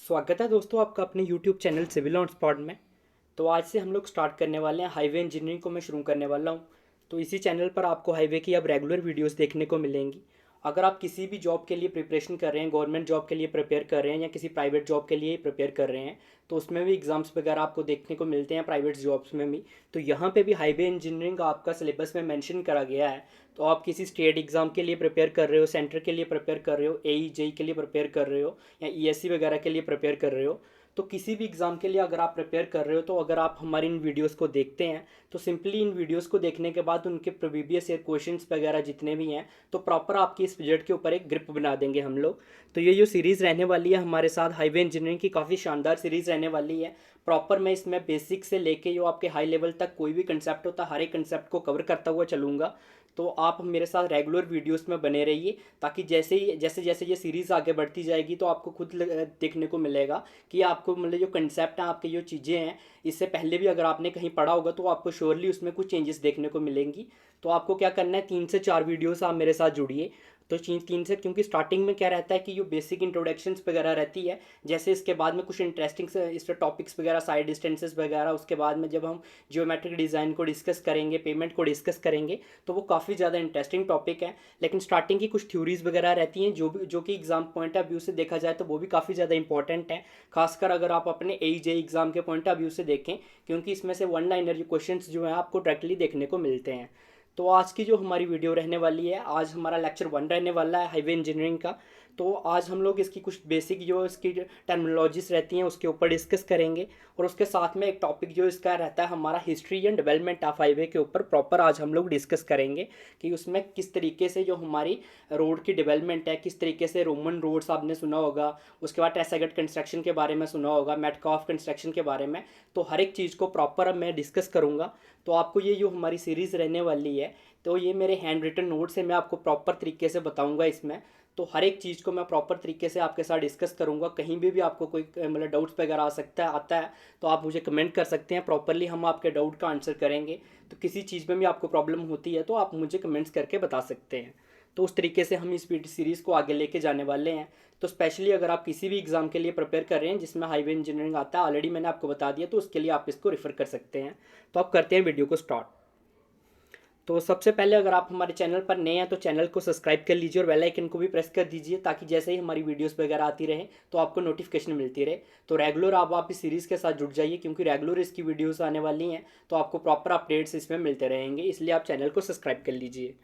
स्वागत है दोस्तों आपका अपने YouTube channel civil on spot में। तो आज से हम लोग स्टार्ट करने वाले हैं हाईवे इंजीनियरिंग को मैं शुरू करने वाला हूं। तो इसी चैनल पर आपको हाईवे की अब रेगुलर वीडियोस देखने को मिलेंगी। अगर आप किसी भी जॉब के लिए प्रिपरेशन कर रहे हैं, गवर्नमेंट जॉब के लिए प्रिपेयर कर रहे हैं या किसी प्राइवेट जॉब के लिए प्रिपेयर कर रहे हैं, तो उसमें भी एग्ज़ाम्स वगैरह आपको देखने को मिलते हैं प्राइवेट जॉब्स में भी। तो यहाँ पे भी हाईवे इंजीनियरिंग का आपका सिलेबस में मेंशन करा गया है। तो आप किसी स्टेट एग्ज़ाम के लिए प्रिपेयर कर रहे हो, सेंटर के लिए प्रिपेयर कर रहे हो, एई जेई के लिए प्रिपेयर कर रहे हो या ईएससी वगैरह के लिए प्रिपेयर कर रहे हो, तो किसी भी एग्ज़ाम के लिए अगर आप प्रिपेयर कर रहे हो, तो अगर आप हमारी इन वीडियोस को देखते हैं तो सिंपली इन वीडियोस को देखने के बाद उनके प्रीवियस ईयर क्वेश्चंस वगैरह जितने भी हैं तो प्रॉपर आपकी इस सब्जेक्ट के ऊपर एक ग्रिप बना देंगे हम लोग। तो ये जो सीरीज़ रहने वाली है हमारे साथ हाईवे इंजीनियरिंग की, काफ़ी शानदार सीरीज़ रहने वाली है। प्रॉपर मैं इसमें बेसिक से लेके जो आपके हाई लेवल तक कोई भी कंसेप्ट होता है हर एक कंसेप्ट को कवर करता हुआ चलूँगा। तो आप मेरे साथ रेगुलर वीडियोस में बने रहिए, ताकि जैसे जैसे ये सीरीज़ आगे बढ़ती जाएगी तो आपको खुद देखने को मिलेगा कि आपको मतलब जो कंसेप्ट हैं, आपकी जो चीज़ें हैं, इससे पहले भी अगर आपने कहीं पढ़ा होगा तो आपको श्योरली उसमें कुछ चेंजेस देखने को मिलेंगी। तो आपको क्या करना है, 3 से 4 वीडियोस आप मेरे साथ जुड़िए। तो तीन से, क्योंकि स्टार्टिंग में क्या रहता है कि जो बेसिक इंट्रोडक्शंस वगैरह रहती है, जैसे इसके बाद में कुछ इंटरेस्टिंग इस टॉपिक्स वगैरह, साइड डिस्टेंसेस वगैरह, उसके बाद में जब हम जियोमेट्रिक डिज़ाइन को डिस्कस करेंगे, पेमेंट को डिस्कस करेंगे, तो वो काफ़ी ज़्यादा इंटरेस्टिंग टॉपिक है। लेकिन स्टार्टिंग की कुछ थ्योरीज वगैरह रहती हैं जो कि एग्जाम पॉइंट ऑफ व्यू से देखा जाए तो वो भी काफ़ी ज़्यादा इंपॉर्टेंट है, खासकर अगर आप अपने ए जे एग्ज़ाम के पॉइंट ऑफ व्यू से देखें, क्योंकि इसमें से वन लाइनर जो क्वेश्चन जो हैं आपको डायरेक्टली देखने को मिलते हैं। तो आज की जो हमारी वीडियो रहने वाली है, आज हमारा लेक्चर 1 रहने वाला है हाईवे इंजीनियरिंग का। तो आज हम लोग इसकी कुछ बेसिक जो इसकी टर्मिनोलॉजीज रहती हैं उसके ऊपर डिस्कस करेंगे, और उसके साथ में एक टॉपिक जो इसका रहता है हमारा history and development of highway के ऊपर प्रॉपर आज हम लोग डिस्कस करेंगे कि उसमें किस तरीके से जो हमारी रोड की डेवलपमेंट है, किस तरीके से रोमन रोड्स आपने सुना होगा, उसके बाद टेसागट कंस्ट्रक्शन के बारे में सुना होगा, मेटकाफ कंस्ट्रक्शन के बारे में। तो हर एक चीज़ को प्रॉपर अब मैं डिस्कस करूँगा। तो आपको ये जो हमारी सीरीज़ रहने वाली है, तो ये मेरे हैंड रिटन नोट्स है, मैं आपको प्रॉपर तरीके से बताऊंगा इसमें। तो हर एक चीज़ को मैं प्रॉपर तरीके से आपके साथ डिस्कस करूंगा। कहीं भी आपको कोई मतलब डाउट्स वगैरह आता है तो आप मुझे कमेंट कर सकते हैं, प्रॉपरली हम आपके डाउट का आंसर करेंगे। तो किसी चीज़ में भी आपको प्रॉब्लम होती है तो आप मुझे कमेंट्स करके बता सकते हैं। तो उस तरीके से हम इस सीरीज़ को आगे लेके जाने वाले हैं। तो स्पेशली अगर आप किसी भी एग्ज़ाम के लिए प्रिपेयर कर रहे हैं जिसमें हाईवे इंजीनियरिंग आता है, ऑलरेडी मैंने आपको बता दिया, तो उसके लिए आप इसको रेफर कर सकते हैं। तो आप करते हैं वीडियो को स्टार्ट। तो सबसे पहले अगर आप हमारे चैनल पर नए हैं तो चैनल को सब्सक्राइब कर लीजिए और बेल आइकन को भी प्रेस कर दीजिए, ताकि जैसे ही हमारी वीडियोस वगैरह आती रहे तो आपको नोटिफिकेशन मिलती रहे। तो रेगुलर आप इस सीरीज़ के साथ जुड़ जाइए, क्योंकि रेगुलर इसकी वीडियोस आने वाली हैं, तो आपको प्रॉपर अपडेट्स इसमें मिलते रहेंगे, इसलिए आप चैनल को सब्सक्राइब कर लीजिए।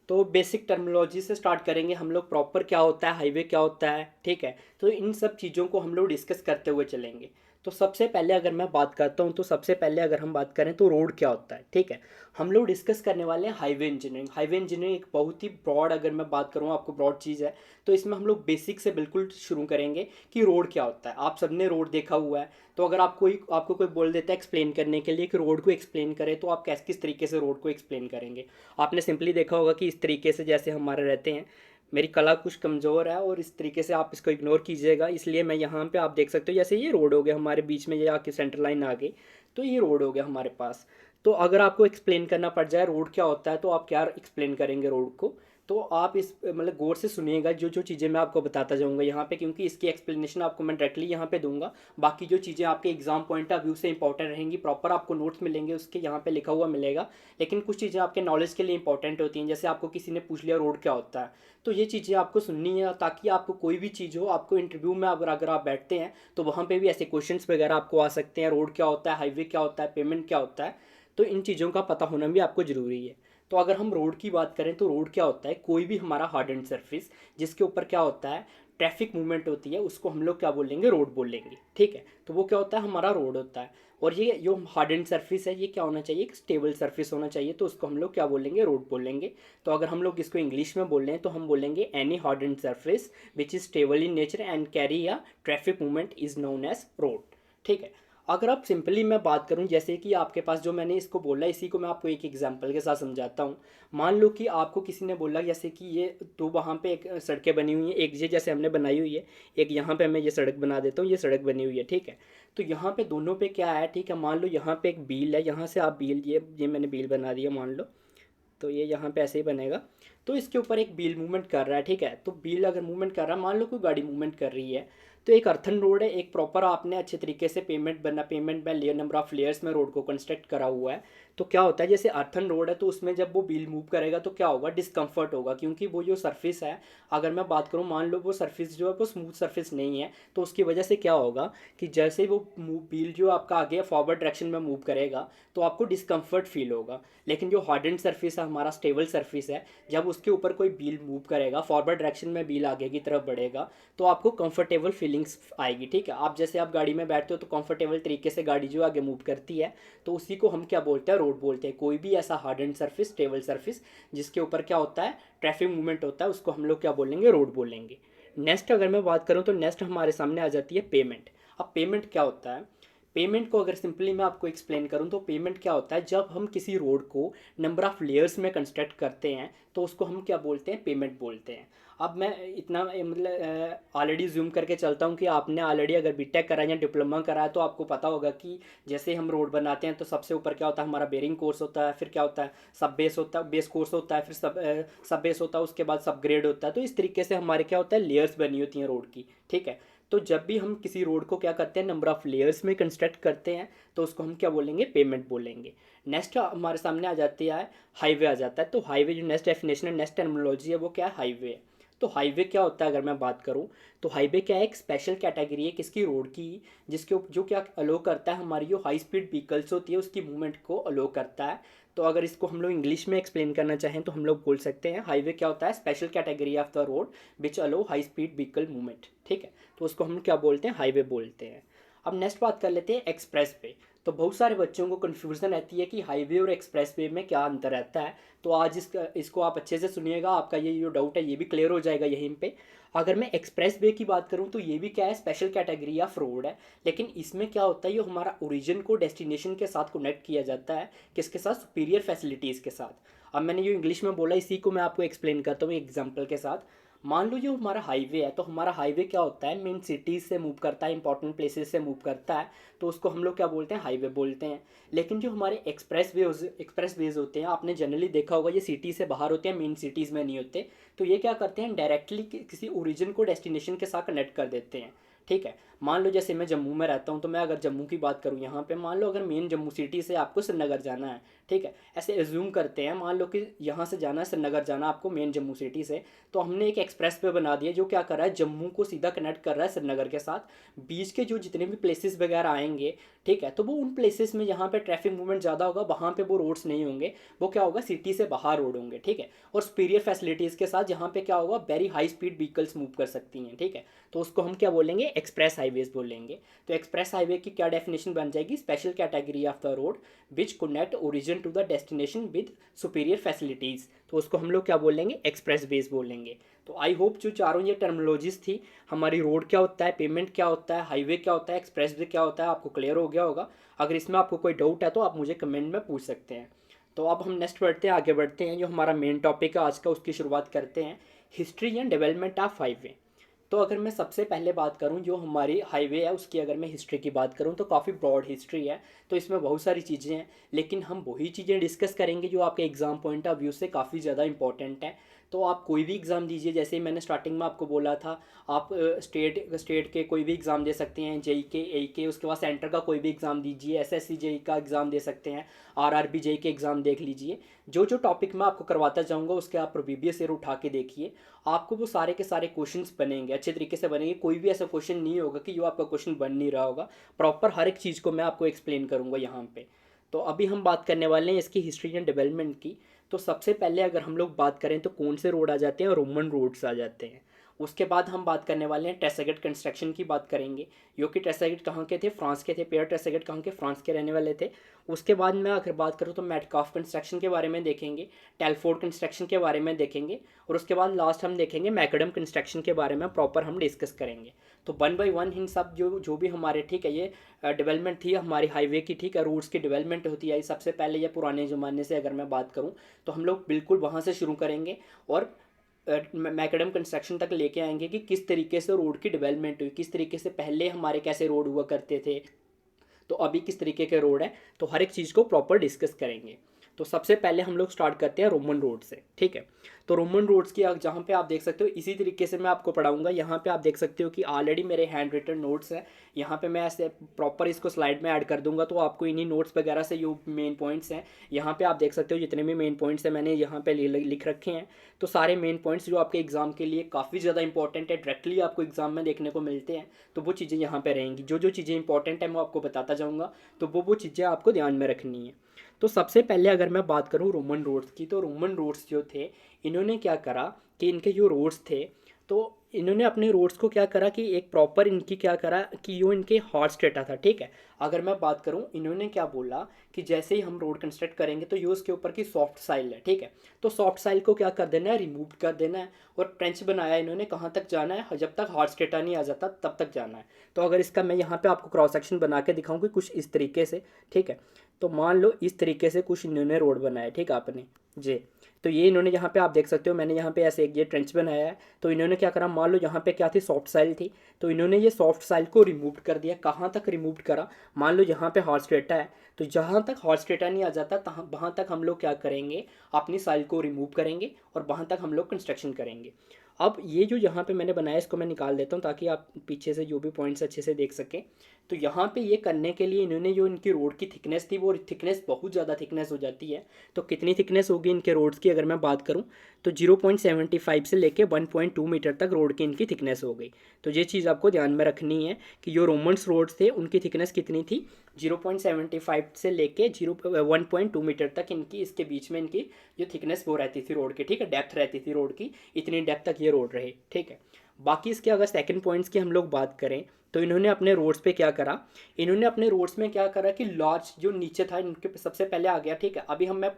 तो बेसिक टर्मिनोलॉजी से स्टार्ट करेंगे हम लोग, प्रॉपर क्या होता है हाईवे, क्या होता है, ठीक है। तो इन सब चीज़ों को हम लोग डिस्कस करते हुए चलेंगे। तो सबसे पहले अगर मैं बात करता हूँ, तो सबसे पहले अगर हम बात करें तो रोड क्या होता है, ठीक है। हम लोग डिस्कस करने वाले हैं हाईवे इंजीनियरिंग। हाईवे इंजीनियरिंग एक बहुत ही ब्रॉड, अगर मैं बात करूँ आपको ब्रॉड चीज़ है, तो इसमें हम लोग बेसिक से बिल्कुल शुरू करेंगे कि रोड क्या होता है। आप सबने रोड देखा हुआ है, तो अगर आपको कोई बोल देता है एक्सप्लेन करने के लिए कि रोड को एक्सप्लेन करें, तो आप किस तरीके से रोड को एक्सप्लेन करेंगे। आपने सिंपली देखा होगा कि इस तरीके से जैसे हमारे रहते हैं, मेरी कला कुछ कमज़ोर है और इस तरीके से आप इसको इग्नोर कीजिएगा, इसलिए मैं यहाँ पे आप देख सकते हो जैसे ये रोड हो गया हमारे बीच में, ये आके सेंटर लाइन आ गई, तो ये रोड हो गया हमारे पास। तो अगर आपको एक्सप्लेन करना पड़ जाए रोड क्या होता है, तो आप क्या एक्सप्लेन करेंगे रोड को। तो आप इस मतलब गौर से सुनिएगा जो जो चीज़ें मैं आपको बताता जाऊँगा यहाँ पे, क्योंकि इसकी एक्सप्लेनेशन आपको मैं डायरेक्टली यहाँ पे दूंगा। बाकी जो चीज़ें आपके एग्जाम पॉइंट ऑफ व्यू से इंपॉर्टेंट रहेंगी, प्रॉपर आपको नोट्स मिलेंगे, उसके यहाँ पे लिखा हुआ मिलेगा। लेकिन कुछ चीज़ें आपके नॉलेज के लिए इंपॉर्टेंट होती हैं, जैसे आपको किसी ने पूछ लिया रोड क्या होता है, तो ये चीज़ें आपको सुननी है, ताकि आपको कोई भी चीज़ हो, आपको इंटरव्यू में अगर आप बैठते हैं तो वहाँ पे भी ऐसे क्वेश्चंस वगैरह आपको आ सकते हैं, रोड क्या होता है, हाईवे क्या होता है, पेमेंट क्या होता है। तो इन चीज़ों का पता होना भी आपको ज़रूरी है। तो अगर हम रोड की बात करें तो रोड क्या होता है, कोई भी हमारा हार्ड एंड सरफेस जिसके ऊपर क्या होता है ट्रैफिक मूवमेंट होती है, उसको हम लोग क्या बोलेंगे, रोड बोलेंगे, ठीक है। तो वो क्या होता है, हमारा रोड होता है। और ये जो हार्ड एंड सरफेस है ये क्या होना चाहिए, एक स्टेबल सरफेस होना चाहिए, तो उसको हम लोग क्या बोलेंगे, रोड बोलेंगे। तो अगर हम लोग इसको इंग्लिश में बोल रहे हैं तो हम बोलेंगे any hard and surface which is stable in nature and carry a traffic movement is known as road, ठीक है। अगर आप सिंपली मैं बात करूं, जैसे कि आपके पास जो मैंने इसको बोला, इसी को मैं आपको एक एग्जांपल के साथ समझाता हूं। मान लो कि आपको किसी ने बोला जैसे कि ये तो वहाँ पे एक सड़कें बनी हुई हैं, एक ये जैसे हमने बनाई हुई है, एक यहाँ पे मैं ये सड़क बना देता हूँ, ये सड़क बनी हुई है, ठीक है। तो यहाँ पे दोनों पे क्या है, ठीक है, मान लो यहाँ पे एक बील है, यहाँ से आप बील, ये मैंने बील बना दिया मान लो, तो ये यहाँ पे ऐसे ही बनेगा। तो इसके ऊपर एक व्हील मूवमेंट कर रहा है, ठीक है। तो व्हील अगर मूवमेंट कर रहा है, मान लो कोई गाड़ी मूवमेंट कर रही है, तो एक अर्थन रोड है, एक प्रॉपर आपने अच्छे तरीके से पेमेंट में लेयर नंबर ऑफ लेयर्स में रोड को कंस्ट्रक्ट करा हुआ है। तो क्या होता है, जैसे अर्थन रोड है तो उसमें जब वो व्हील मूव करेगा तो क्या होगा, डिस्कम्फर्ट होगा, क्योंकि वो जो सरफेस है, अगर मैं बात करूँ, मान लो वो सरफेस जो है वो स्मूथ सरफेस नहीं है, तो उसकी वजह से क्या होगा कि जैसे ही वो व्हील जो आपका आगे फॉरवर्ड डायरेक्शन में मूव करेगा तो आपको डिस्कम्फर्ट फील होगा। लेकिन जो हार्डन्ड सरफेस है, हमारा स्टेबल सरफेस है, जब उसके ऊपर कोई व्हील मूव करेगा, फॉरवर्ड डायरेक्शन में व्हील आगे की तरफ बढ़ेगा, तो आपको कंफर्टेबल फीलिंग्स आएगी, ठीक है। आप जैसे आप गाड़ी में बैठते हो तो कंफर्टेबल तरीके से गाड़ी जो आगे मूव करती है, तो उसी को हम क्या बोलते हैं, रोड बोलते हैं। कोई भी ऐसा हार्डन्ड सरफेस, स्टेबल सरफेस जिसके ऊपर क्या होता है, ट्रैफिक मूवमेंट होता है, उसको हम लोग क्या बोलेंगे, रोड बोलेंगे। नेक्स्ट अगर मैं बात करूँ तो नेक्स्ट हमारे सामने आ जाती है पेमेंट। अब पेमेंट क्या होता है, पेमेंट को अगर सिंपली मैं आपको एक्सप्लेन करूं तो पेमेंट क्या होता है, जब हम किसी रोड को नंबर ऑफ लेयर्स में कंस्ट्रक्ट करते हैं तो उसको हम क्या बोलते हैं, पेमेंट बोलते हैं। अब मैं इतना मतलब ऑलरेडी जूम करके चलता हूँ कि आपने ऑलरेडी अगर बीटेक करा या डिप्लोमा करा है तो आपको पता होगा कि जैसे हम रोड बनाते हैं तो सबसे ऊपर क्या होता है, हमारा बेरिंग कोर्स होता है, फिर क्या होता है, सब बेस होता है, बेस कोर्स होता है, फिर सब बेस होता है, उसके बाद सब ग्रेड होता है। तो इस तरीके से हमारे क्या होता है, लेयर्स बनी होती हैं रोड की, ठीक है। तो जब भी हम किसी रोड को क्या करते हैं, नंबर ऑफ लेयर्स में कंस्ट्रक्ट करते हैं, तो उसको हम क्या बोलेंगे, पेमेंट बोलेंगे। नेक्स्ट हमारे सामने आ जाती है हाईवे आ जाता है। तो हाईवे जो नेक्स्ट डेफिनेशन है, नेक्स्ट टर्मिनोलॉजी है, वो क्या है, हाईवे है। तो हाईवे क्या होता है अगर मैं बात करूं, तो हाईवे क्या है, एक स्पेशल कैटेगरी है किसकी, रोड की, जो क्या अलो करता है, हमारी जो हाई स्पीड व्हीकल्स होती है उसकी मूवमेंट को अलो करता है। तो अगर इसको हम लोग इंग्लिश में एक्सप्लेन करना चाहें तो हम लोग बोल सकते हैं हाईवे क्या होता है, special category of the road which allow high speed vehicle movement, ठीक है। तो उसको हम क्या बोलते हैं, हाईवे बोलते हैं। अब नेक्स्ट बात कर लेते हैं एक्सप्रेस वे। तो बहुत सारे बच्चों को कन्फ्यूज़न रहती है कि हाईवे और एक्सप्रेस वे में क्या अंतर रहता है। तो आज इसको आप अच्छे से सुनिएगा, आपका ये जो डाउट है ये भी क्लियर हो जाएगा यहीं पे। अगर मैं एक्सप्रेस वे की बात करूं तो ये भी क्या है, स्पेशल कैटेगरी ऑफ रोड है। लेकिन इसमें क्या होता है, ये हमारा ओरिजिन को डेस्टिनेशन के साथ कनेक्ट किया जाता है, किसके साथ, सुपीरियर फैसिलिटीज़ के साथ। अब मैंने जो इंग्लिश में बोला इसी को मैं आपको एक्सप्लेन करता हूँ एग्जाम्पल के साथ। मान लो जो हमारा हाईवे है, तो हमारा हाईवे क्या होता है, मेन सिटीज़ से मूव करता है, इंपॉर्टेंट प्लेसेस से मूव करता है, तो उसको हम लोग क्या बोलते हैं, हाईवे बोलते हैं। लेकिन जो हमारे एक्सप्रेस वेज होते हैं, आपने जनरली देखा होगा ये सिटी से बाहर होते हैं, मेन सिटीज़ में नहीं होते। तो ये क्या करते हैं, डायरेक्टली किसी ओरिजिन को डेस्टिनेशन के साथ कनेक्ट कर देते हैं, ठीक है। मान लो जैसे मैं जम्मू में रहता हूँ, तो मैं अगर जम्मू की बात करूँ यहाँ पे, मान लो अगर मेन जम्मू सिटी से आपको श्रीनगर जाना है, ठीक है, ऐसे एज्यूम करते हैं, मान लो कि यहाँ से जाना है श्रीनगर जाना आपको मेन जम्मू सिटी से, तो हमने एक एक्सप्रेस वे बना दिया जो क्या कर रहा है, जम्मू को सीधा कनेक्ट कर रहा है श्रीनगर के साथ। बीच के जो जितने भी प्लेसेस वगैरह आएंगे, ठीक है, तो वो उन प्लेसेस में जहाँ पे ट्रैफिक मूवमेंट ज़्यादा होगा वहाँ पे वो रोड्स नहीं होंगे, वो क्या होगा, सिटी से बाहर रोड होंगे, ठीक है। और सुपीरियर फैसिलिटीज़ के साथ जहाँ पे क्या होगा, very high speed vehicles move कर सकती हैं, ठीक है। तो उसको हम क्या बोलेंगे, एक्सप्रेस हाईवेज बोलेंगे। तो एक्सप्रेस हाईवे की क्या डेफिनेशन बन जाएगी, special category of the road which connect origin to the destination with superior facilities. तो उसको हम लोग क्या बोलेंगे, एक्सप्रेस वेज बोलेंगे। तो आई होप जो चारों ये टर्मिनोलॉजीज थी, हमारी रोड क्या होता है, पेमेंट क्या होता है, हाईवे क्या होता है, एक्सप्रेस वे क्या होता है, आपको क्लियर हो गया होगा। अगर इसमें आपको कोई डाउट है तो आप मुझे कमेंट में पूछ सकते हैं। तो अब हम नेक्स्ट बढ़ते हैं, आगे बढ़ते हैं, जो हमारा मेन टॉपिक है आज का उसकी शुरुआत करते हैं, history and development of highway. तो अगर मैं सबसे पहले बात करूं जो हमारी हाईवे है उसकी, अगर मैं हिस्ट्री की बात करूं तो काफ़ी ब्रॉड हिस्ट्री है, तो इसमें बहुत सारी चीज़ें हैं, लेकिन हम वही चीज़ें डिस्कस करेंगे जो आपके एग्ज़ाम पॉइंट ऑफ व्यू से काफ़ी ज़्यादा इंपॉर्टेंट है। तो आप कोई भी एग्ज़ाम दीजिए, जैसे मैंने स्टार्टिंग में आपको बोला था, आप स्टेट के कोई भी एग्ज़ाम दे सकते हैं, जेई के, ए के, उसके बाद सेंटर का कोई भी एग्ज़ाम दीजिए, एसएससी जेई का एग्ज़ाम दे सकते हैं, आरआरबी जेई के एग्ज़ाम देख लीजिए। जो जो टॉपिक मैं आपको करवाता जाऊँगा उसके आप प्रीवियस ईयर उठा के देखिए, आपको वो सारे के सारे क्वेश्चंस बनेंगे, अच्छे तरीके से बनेंगे। कोई भी ऐसा क्वेश्चन नहीं होगा कि जो आपका क्वेश्चन बन नहीं रहा होगा, प्रॉपर हर एक चीज़ को मैं आपको एक्सप्लेन करूँगा यहाँ पे। तो अभी हम बात करने वाले हैं इसकी हिस्ट्री एंड डेवलपमेंट की। तो सबसे पहले अगर हम लोग बात करें तो कौन से रोड आ जाते हैं, रोमन रोड्स आ जाते हैं। उसके बाद हम बात करने वाले हैं ट्रेसेगेट कंस्ट्रक्शन की बात करेंगे, जो कि ट्रेसेगेट कहाँ के थे, फ्रांस के थे, पियर ट्रेसेगेट कहाँ के, फ्रांस के रहने वाले थे। उसके बाद मैं अगर बात करूँ तो मेटकाफ कंस्ट्रक्शन के बारे में देखेंगे, टेलफोर्ड कंस्ट्रक्शन के बारे में देखेंगे, और उसके बाद लास्ट हम देखेंगे मैकडम कंस्ट्रक्शन के बारे में प्रॉपर हम डिस्कस करेंगे। तो वन बाय वन इन सब जो भी हमारे, ठीक है, ये डेवलपमेंट थी हमारी हाईवे की, ठीक है, रोड्स की डेवलपमेंट होती है सबसे पहले, ये पुराने ज़माने से अगर मैं बात करूँ तो हम लोग बिल्कुल वहाँ से शुरू करेंगे और मैकडम कंस्ट्रक्शन तक लेके आएंगे कि किस तरीके से रोड की डेवलपमेंट हुई, किस तरीके से पहले हमारे कैसे रोड हुआ करते थे, तो अभी किस तरीके के रोड है, तो हर एक चीज़ को प्रॉपर डिस्कस करेंगे। तो सबसे पहले हम लोग स्टार्ट करते हैं रोमन रोड से, ठीक है। तो रोमन रोड्स की जहाँ पे आप देख सकते हो इसी तरीके से मैं आपको पढ़ाऊंगा। यहाँ पे आप देख सकते हो कि ऑलरेडी मेरे हैंड रिटन नोट्स हैं। यहाँ पे मैं ऐसे प्रॉपर इसको स्लाइड में ऐड कर दूंगा, तो आपको इन्हीं नोट्स वगैरह से जो मेन पॉइंट्स हैं यहाँ पे आप देख सकते हो, जितने भी मेन पॉइंट्स हैं मैंने यहाँ पे लिख रखे हैं। तो सारे मेन पॉइंट्स जो आपके एग्जाम के लिए काफ़ी ज़्यादा इंपॉर्टेंट है, डायरेक्टली आपको एग्जाम में देखने को मिलते हैं, तो वो चीज़ें यहाँ पे रहेंगी। जो जो चीज़ें इंपॉर्टेंट है मैं आपको बताता जाऊँगा, तो वो चीज़ें आपको ध्यान में रखनी है। तो सबसे पहले अगर मैं बात करूँ रोमन रोड्स की, तो रोमन रोड्स जो थे इन्होंने क्या करा कि इनके जो रोड्स थे, तो इन्होंने अपने रोड्स को क्या करा कि एक प्रॉपर इनकी क्या करा कि जो इनके हॉर्स स्ट्रेटा था, ठीक है। अगर मैं बात करूं, इन्होंने क्या बोला कि जैसे ही हम रोड कंस्ट्रक्ट करेंगे तो ये उसके ऊपर की सॉफ्ट साइल है, ठीक है। तो सॉफ्ट साइल को क्या कर देना है, रिमूव कर देना है। और ट्रेंच बनाया इन्होंने, कहाँ तक जाना है, जब तक हॉर्स स्ट्रेटा नहीं आ जाता तब तक जाना है। तो अगर इसका मैं यहाँ पे आपको क्रॉस सेक्शन बना के दिखाऊँ कि कुछ इस तरीके से, ठीक है। तो मान लो इस तरीके से कुछ इन्होंने रोड बनाया, ठीक है आपने जी। तो ये इन्होंने यहाँ पे आप देख सकते हो, मैंने यहाँ पे ऐसे एक ये ट्रेंच बनाया है। तो इन्होंने क्या करा, मान लो यहाँ पे क्या थी, सॉफ्ट साइल थी, तो इन्होंने ये सॉफ्ट साइल को रिमूव कर दिया। कहाँ तक रिमूव करा, मान लो यहाँ पे हॉर्स स्ट्रेटा है, तो जहाँ तक हॉर्स स्ट्रेटा नहीं आ जाता तहाँ वहाँ तक हम लोग क्या करेंगे, अपनी साइल को रिमूव करेंगे और वहाँ तक हम लोग कंस्ट्रक्शन करेंगे। अब ये जो यहाँ पे मैंने बनाया इसको मैं निकाल देता हूँ ताकि आप पीछे से जो भी पॉइंट्स अच्छे से देख सकें। तो यहाँ पे ये करने के लिए इन्होंने जो इनकी रोड की थिकनेस थी, वो थिकनेस बहुत ज़्यादा थिकनेस हो जाती है। तो कितनी थिकनेस होगी इनके रोड्स की अगर मैं बात करूँ, तो 0.75 से लेके 1.2 मीटर तक रोड की इनकी थिकनेस हो गई। तो ये चीज़ आपको ध्यान में रखनी है कि जो रोमन्स रोड्स थे उनकी थिकनेस कितनी थी, 0.75 से लेके 1.2 मीटर तक इनकी, इसके बीच में इनकी जो थिकनेस वो रहती थी रोड की, ठीक है, डेप्थ रहती थी रोड की, इतनी डेप्थ तक ये रोड रहे, ठीक है। बाकी इसके अगर सेकंड पॉइंट्स की हम लोग बात करें, तो इन्होंने अपने रोड्स पे क्या करा, इन्होंने अपने रोड्स में क्या करा कि लार्ज जो नीचे था इनके सबसे पहले आ गया, ठीक है। अभी मैं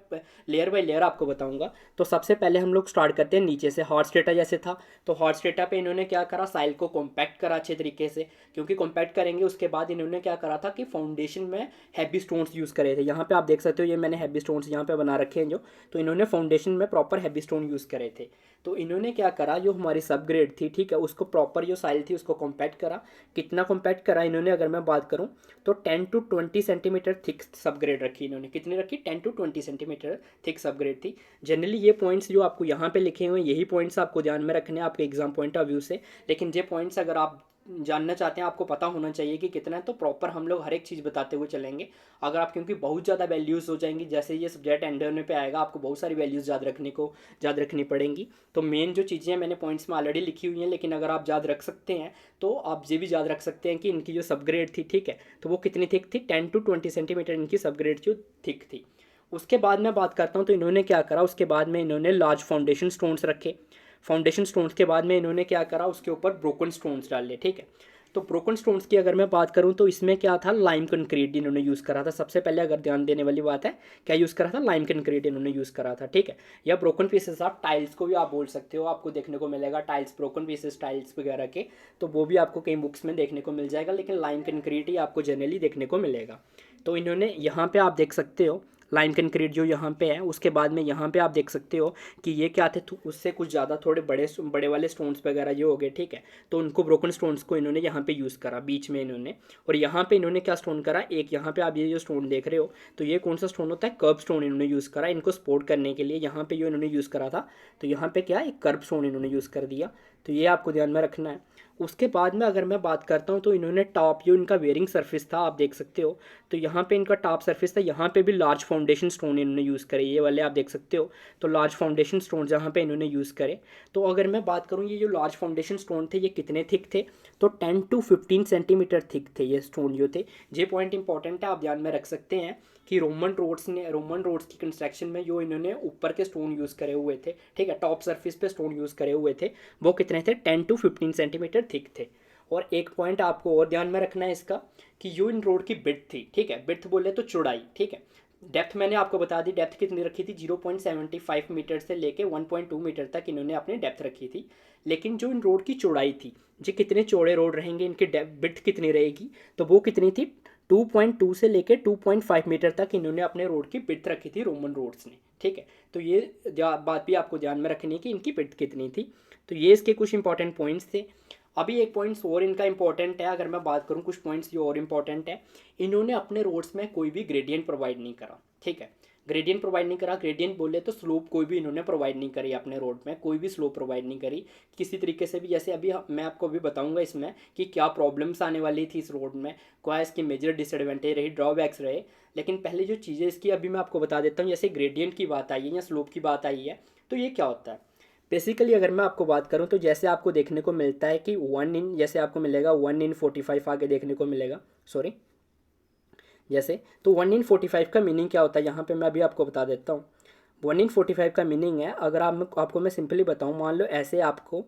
लेयर बाय लेयर आपको बताऊंगा। तो सबसे पहले हम लोग स्टार्ट करते हैं नीचे से, हॉर्स स्ट्रेटा जैसे था, तो हॉर्स स्ट्रेटा पे इन्होंने क्या करा, साइल को कॉम्पैक्ट करा अच्छे तरीके से, क्योंकि कॉम्पैक्ट करेंगे उसके बाद इन्होंने क्या करा था कि फाउंडेशन में हैवी स्टोन्स यूज़ करे थे। यहाँ पे आप देख सकते हो, ये मैंने हैवी स्टोन्स यहाँ पे बना रखे हैं जो, तो इन्होंने फाउंडेशन में प्रॉपर हैवी स्टोन यूज़ करे थे। तो इन्होंने क्या करा, जो हमारी सब ग्रेड थी, ठीक है, उसको प्रॉपर जो साइल थी उसको कॉम्पैक्ट करा। कितना कॉम्पैक्ट करा इन्होंने अगर मैं बात करूं, तो 10 to 20 सेंटीमीटर थिक सब ग्रेड रखी इन्होंने। कितनी रखी, 10 to 20 सेंटीमीटर थिक सब ग्रेड थी। जनरली ये पॉइंट्स जो आपको यहाँ पे लिखे हुए हैं, यही पॉइंट्स आपको ध्यान में रखने हैं आपके एग्जाम पॉइंट ऑफ व्यू से। लेकिन ये पॉइंट्स अगर आप जानना चाहते हैं, आपको पता होना चाहिए कि कितना है, तो प्रॉपर हम लोग हर एक चीज़ बताते हुए चलेंगे। अगर आप, क्योंकि बहुत ज़्यादा वैल्यूज़ हो जाएंगी, जैसे ये सब्जेक्ट एंड होने पे आएगा आपको बहुत सारी वैल्यूज़ याद रखनी पड़ेंगी। तो मेन जो चीज़ें मैंने पॉइंट्स में ऑलरेडी लिखी हुई हैं, लेकिन अगर आप याद रख सकते हैं तो आप ये भी याद रख सकते हैं कि इनकी जो सबग्रेड थी, ठीक है, तो वो कितनी थिक थी, 10 to 20 सेंटीमीटर इनकी सबग्रेड जो थिक थी। उसके बाद मैं बात करता हूँ, तो इन्होंने क्या करा, उसके बाद में इन्होंने लार्ज फाउंडेशन स्टोन्स रखे। फाउंडेशन स्टोन्स के बाद में इन्होंने क्या करा, उसके ऊपर ब्रोकन स्टोन्स डाले, ठीक है। तो ब्रोकन स्टोन्स की अगर मैं बात करूं, तो इसमें क्या था, लाइम कंक्रीट इन्होंने यूज़ करा था। सबसे पहले अगर ध्यान देने वाली बात है, क्या यूज़ करा था, लाइम कंक्रीट इन्होंने यूज़ करा था, ठीक है। या ब्रोकन पीसेस, आप टाइल्स को भी आप बोल सकते हो, आपको देखने को मिलेगा टाइल्स, ब्रोकन पीसेस टाइल्स वगैरह के, तो वो भी आपको कई बुक्स में देखने को मिल जाएगा, लेकिन लाइम कंक्रीट ही आपको जनरली देखने को मिलेगा। तो इन्होंने यहाँ पे आप देख सकते हो लाइम कंक्रीट जो यहाँ पे है। उसके बाद में यहाँ पे आप देख सकते हो कि ये क्या थे, उससे कुछ ज़्यादा थोड़े बड़े वाले स्टोन्स वगैरह जो हो गए, ठीक है। तो उनको ब्रोकन स्टोन्स को इन्होंने यहाँ पे यूज़ करा बीच में इन्होंने। और यहाँ पे इन्होंने क्या स्टोन करा, एक यहाँ पे आप ये जो स्टोन देख रहे हो, तो ये कौन सा स्टोन होता है, कर्व स्टोन इन्होंने यूज़ करा इनको सपोर्ट करने के लिए। यहाँ पे जो इन्होंने यूज़ करा था, तो यहाँ पे क्या, एक कर्व स्टोन इन्होंने यूज़ कर दिया। तो ये आपको ध्यान में रखना है। उसके बाद में अगर मैं बात करता हूँ, तो इन्होंने टॉप जो इनका वेयरिंग सरफेस था आप देख सकते हो, तो यहाँ पे इनका टॉप सरफेस था, यहाँ पे भी लार्ज फाउंडेशन स्टोन इन्होंने यूज़ करे, ये वाले आप देख सकते हो। तो लार्ज फाउंडेशन स्टोन जहाँ पे इन्होंने यूज़ करे, तो अगर मैं बात करूँ, ये जो लार्ज फाउंडेशन स्टोन थे ये कितने थिक थे, तो 10 to 15 सेंटीमीटर थिक थे ये स्टोन जो थे। ये पॉइंट इंपॉर्टेंट है, आप ध्यान में रख सकते हैं कि रोमन रोड्स की कंस्ट्रक्शन में जो इन्होंने ऊपर के स्टोन यूज़ करे हुए थे, ठीक है, टॉप सरफेस पे स्टोन यूज़ करे हुए थे, वो कितने थे, 10 to 15 सेंटीमीटर थिक थे। और एक पॉइंट आपको और ध्यान में रखना है इसका, कि जो इन रोड की बिड्थ थी, ठीक है, बिड्थ बोले तो चौड़ाई, ठीक है। डेप्थ मैंने आपको बता दी, डेप्थ कितनी रखी थी, 0.75 मीटर से लेके 1.2 मीटर तक इन्होंने अपनी डेप्थ रखी थी। लेकिन जो इन रोड की चौड़ाई थी, जी कितने चौड़े रोड रहेंगे, इनकी बिड्थ कितनी रहेगी, तो वो कितनी थी, 2.2 से लेके 2.5 मीटर तक इन्होंने अपने रोड की बिड्थ रखी थी रोमन रोड्स ने, ठीक है। तो ये बात भी आपको ध्यान में रखनी है कि इनकी बिड्थ कितनी थी। तो ये इसके कुछ इंपॉर्टेंट पॉइंट्स थे। अभी एक पॉइंट्स और इनका इंपॉर्टेंट है, अगर मैं बात करूँ कुछ पॉइंट्स जो और इंपॉर्टेंट है, इन्होंने अपने रोड्स में कोई भी ग्रेडियंट प्रोवाइड नहीं करा, ठीक है। ग्रेडियंट प्रोवाइड नहीं करा, ग्रेडियंट बोले तो स्लोप कोई भी इन्होंने प्रोवाइड नहीं करी अपने रोड में, कोई भी स्लोप प्रोवाइड नहीं करी किसी तरीके से भी। जैसे अभी मैं आपको अभी बताऊंगा इसमें कि क्या प्रॉब्लम्स आने वाली थी इस रोड में, क्या इसकी मेजर डिसएडवांटेज रही, ड्रॉबैक्स रहे। लेकिन पहले जो चीज़ें इसकी अभी मैं आपको बता देता हूँ, जैसे ग्रेडियंट की बात आई है या स्लोप की बात आई है, तो ये क्या होता है बेसिकली। अगर मैं आपको बात करूं तो जैसे आपको देखने को मिलता है कि 1 इन, जैसे आपको मिलेगा 1 in 45 आगे देखने को मिलेगा, सॉरी जैसे, तो 1 in 45 का मीनिंग क्या होता है यहाँ पे मैं अभी आपको बता देता हूँ। 1 in 45 का मीनिंग है, अगर आपको मैं सिंपली बताऊँ, मान लो ऐसे आपको,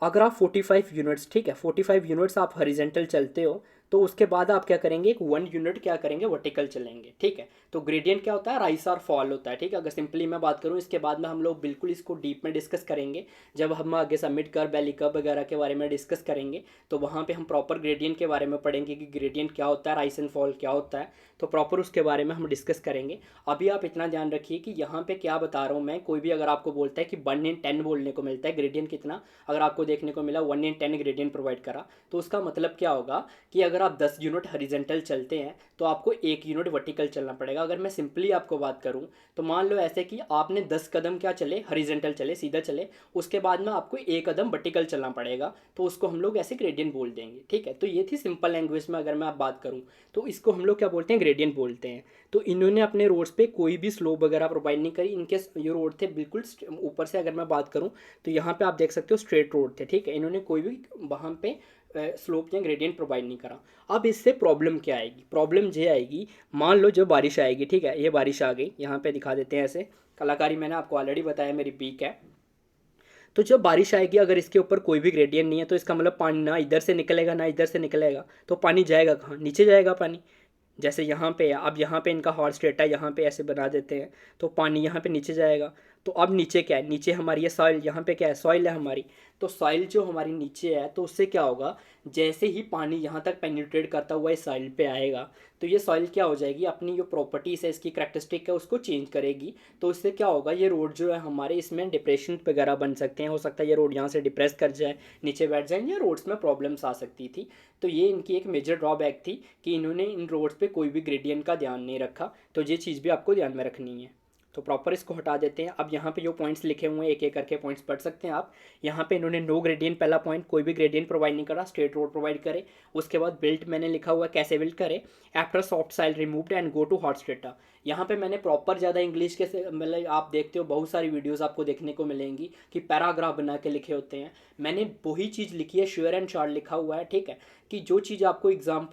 अगर आप 45 यूनिट्स, ठीक है 45 यूनिट्स आप हॉरिजॉन्टल चलते हो, तो उसके बाद आप क्या करेंगे, एक 1 यूनिट क्या करेंगे, वर्टिकल चलेंगे, ठीक है। तो ग्रेडियंट क्या होता है, राइज और फॉल होता है, ठीक है। अगर सिंपली मैं बात करूँ, इसके बाद में हम लोग बिल्कुल इसको डीप में डिस्कस करेंगे जब हम आगे सबमिट कर बैली कर्व वगैरह के बारे में डिस्कस करेंगे, तो वहाँ पे हम प्रॉपर ग्रेडियंट के बारे में पढ़ेंगे कि ग्रेडियंट क्या होता है, राइज एंड फॉल क्या होता है, तो प्रॉपर उसके बारे में हम डिस्कस करेंगे। अभी आप इतना ध्यान रखिए कि यहाँ पे क्या बता रहा हूँ मैं, कोई भी अगर आपको बोलता है कि 1 in 10 बोलने को मिलता है ग्रेडियंट कितना, अगर आपको देखने को मिला 1 in 10 ग्रेडियंट प्रोवाइड करा, तो उसका मतलब क्या होगा कि अगर आप 10 यूनिट हॉरिजॉन्टल चलते हैं तो आपको 1 यूनिट वर्टिकल चलना पड़ेगा। अगर मैं सिंपली आपको बात करूं तो मान लो ऐसे कि आपने 10 कदम क्या चले, हॉरिजॉन्टल चले, सीधा चले, उसके बाद में आपको 1 कदम वर्टिकल चलना पड़ेगा, तो उसको हम लोग ऐसे ग्रेडियंट बोल देंगे, ठीक है। तो ये थी सिंपल लैंग्वेज में अगर मैं आप बात करूँ तो इसको हम लोग क्या बोलते हैं, ग्रेडियंट बोलते हैं। तो इन्होंने अपने रोड्स पे कोई भी स्लोप वगैरह प्रोवाइड नहीं करी, इनके ये रोड थे बिल्कुल ऊपर से। अगर मैं बात करूँ तो यहाँ पे आप देख सकते हो स्ट्रेट रोड थे, ठीक है, इन्होंने कोई भी वहाँ पे स्लोप या ग्रेडियंट प्रोवाइड नहीं करा। अब इससे प्रॉब्लम क्या आएगी, प्रॉब्लम ये आएगी, मान लो जब बारिश आएगी, ठीक है, ये बारिश आ गई, यहाँ पे दिखा देते हैं ऐसे, कलाकारी मैंने आपको ऑलरेडी बताया मेरी पीक है। तो जब बारिश आएगी, अगर इसके ऊपर कोई भी ग्रेडियंट नहीं है, तो इसका मतलब पानी ना इधर से निकलेगा ना इधर से निकलेगा, तो पानी जाएगा कहाँ, नीचे जाएगा पानी। जैसे यहाँ पे, अब यहाँ पे इनका हॉट स्टेट है, यहाँ पे ऐसे बना देते हैं, तो पानी यहाँ पे नीचे जाएगा। तो अब नीचे क्या है, नीचे हमारी ये सॉइल, यहाँ पे क्या है, सॉइल है हमारी। तो सॉइल जो हमारी नीचे है, तो उससे क्या होगा, जैसे ही पानी यहाँ तक पेनिट्रेट करता हुआ इस सॉइल पे आएगा, तो ये सॉइल क्या हो जाएगी, अपनी जो प्रॉपर्टीज है, इसकी करैक्टरिस्टिक है, उसको चेंज करेगी। तो इससे क्या होगा, ये रोड जो है हमारे, इसमें डिप्रेशन वगैरह बन सकते हैं, हो सकता है ये रोड यहाँ से डिप्रेस कर जाए, नीचे बैठ जाए, या रोड्स में प्रॉब्लम्स आ सकती थी। तो ये इनकी एक मेजर ड्रॉबैक थी कि इन्होंने इन रोड्स पे कोई भी ग्रेडियंट का ध्यान नहीं रखा। तो ये चीज़ भी आपको ध्यान में रखनी है। तो प्रॉपर इसको हटा देते हैं। अब यहाँ पे जो पॉइंट्स लिखे हुए हैं, एक एक करके पॉइंट्स पढ़ सकते हैं आप। यहाँ पे इन्होंने नो ग्रेडियंट, पहला पॉइंट, कोई भी ग्रेडियंट प्रोवाइड नहीं करा, स्ट्रेट रोड प्रोवाइड करे। उसके बाद बिल्ट मैंने लिखा हुआ है कैसे बिल्ट करे, after soft soil removed and go to hard strata. यहाँ पे मैंने प्रॉपर ज़्यादा इंग्लिश के मतलब आप देखते हो बहुत सारी वीडियोस आपको देखने को मिलेंगी कि पैराग्राफ बना के लिखे होते हैं, मैंने वही चीज़ लिखी है, श्योर एंड शॉर्ट लिखा हुआ है, ठीक है, कि जो चीज़ आपको एग्जाम